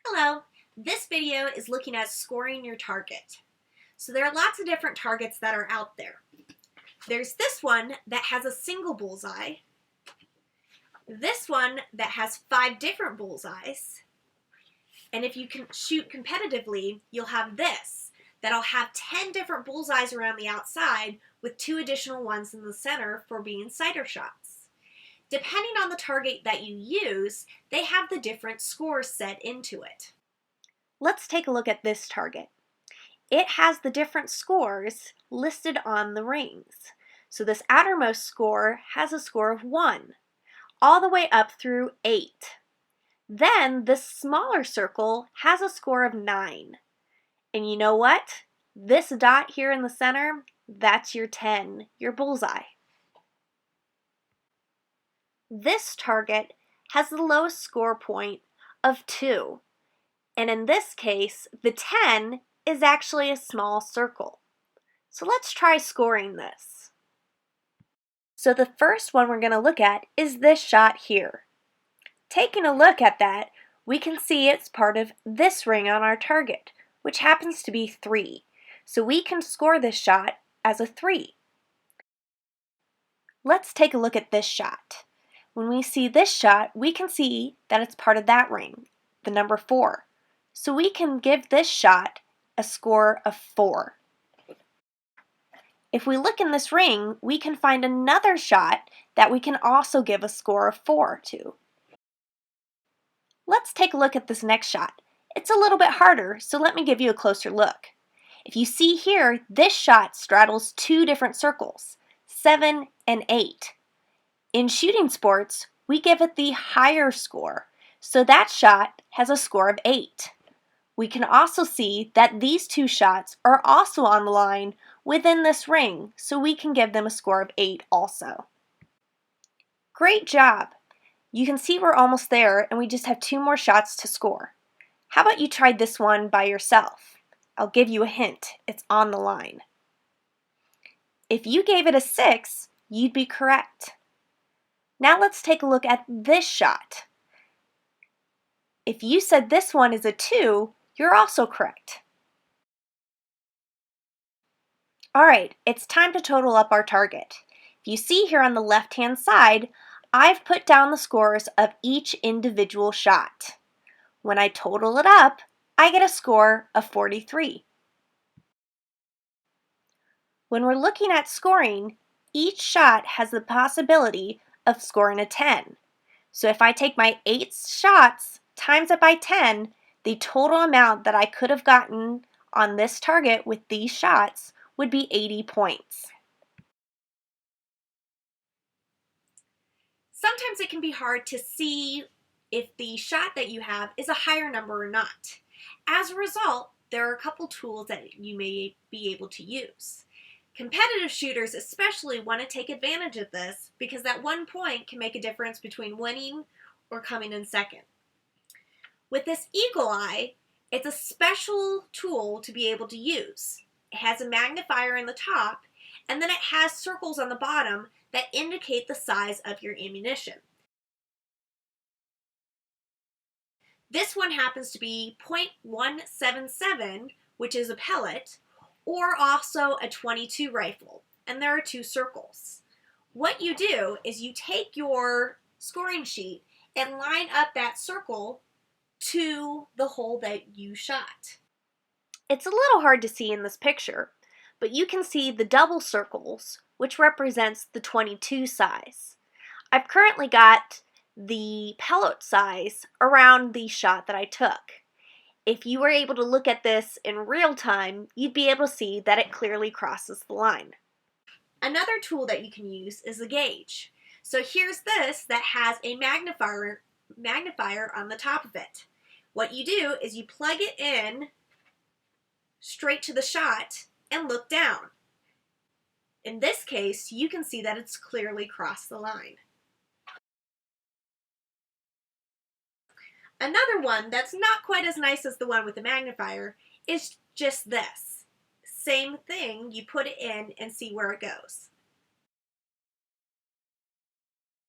Hello, this video is looking at scoring your target. So there are lots of different targets that are out there. There's this one that has a single bullseye, this one that has 5 different bullseyes, and if you can shoot competitively, you'll have this that'll have 10 different bullseyes around the outside with 2 additional ones in the center for being sighter shots. Depending on the target that you use, they have the different scores set into it. Let's take a look at this target. It has the different scores listed on the rings. So this outermost score has a score of 1, all the way up through 8. Then this smaller circle has a score of 9. And you know what? This dot here in the center, that's your 10, your bullseye. This target has the lowest score point of 2. And in this case, the 10 is actually a small circle. So let's try scoring this. So the first one we're going to look at is this shot here. Taking a look at that, we can see it's part of this ring on our target, which happens to be 3. So we can score this shot as a 3. Let's take a look at this shot. When we see this shot, we can see that it's part of that ring, the number 4. So we can give this shot a score of 4. If we look in this ring, we can find another shot that we can also give a score of 4 to. Let's take a look at this next shot. It's a little bit harder, so let me give you a closer look. If you see here, this shot straddles 2 different circles, 7 and 8. In shooting sports, we give it the higher score, so that shot has a score of 8. We can also see that these 2 shots are also on the line within this ring, so we can give them a score of 8 also. Great job! You can see we're almost there and we just have 2 more shots to score. How about you try this one by yourself? I'll give you a hint. It's on the line. If you gave it a 6, you'd be correct. Now let's take a look at this shot. If you said this one is a 2, you're also correct. Alright, it's time to total up our target. If you see here on the left-hand side, I've put down the scores of each individual shot. When I total it up, I get a score of 43. When we're looking at scoring, each shot has the possibility of scoring a 10. So if I take my 8 shots times it by 10, the total amount that I could have gotten on this target with these shots would be 80 points. Sometimes it can be hard to see if the shot that you have is a higher number or not. As a result, there are a couple tools that you may be able to use. Competitive shooters especially want to take advantage of this because that 1 point can make a difference between winning or coming in second. With this eagle eye, it's a special tool to be able to use. It has a magnifier in the top, and then it has circles on the bottom that indicate the size of your ammunition. This one happens to be .177, which is a pellet, or also a .22 rifle, and there are 2 circles. What you do is you take your scoring sheet and line up that circle to the hole that you shot. It's a little hard to see in this picture, but you can see the double circles, which represents the .22 size. I've currently got the pellet size around the shot that I took. If you were able to look at this in real time, you'd be able to see that it clearly crosses the line. Another tool that you can use is the gauge. So here's this that has a magnifier on the top of it. What you do is you plug it in straight to the shot and look down. In this case, you can see that it's clearly crossed the line. Another one that's not quite as nice as the one with the magnifier is just this. Same thing, you put it in and see where it goes.